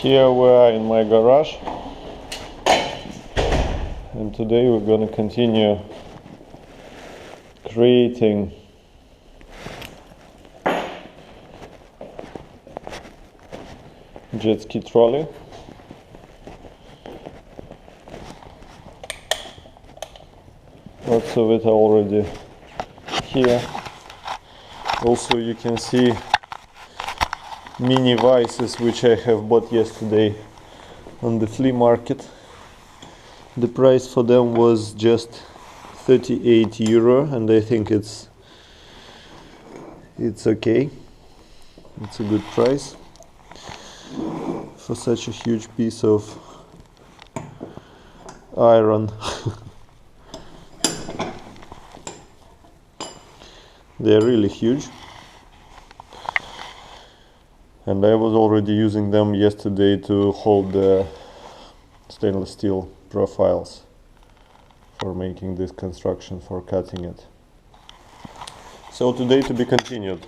Here we are in my garage, and today we're going to continue creating jet ski trolley. Lots of it already here. Also you can see mini vices which I have bought yesterday on the flea market. The price for them was just €38, and I think it's okay. It's a good price for such a huge piece of iron. They're really huge, and I was already using them yesterday to hold the stainless steel profiles for making this construction, for cutting it. So today to be continued.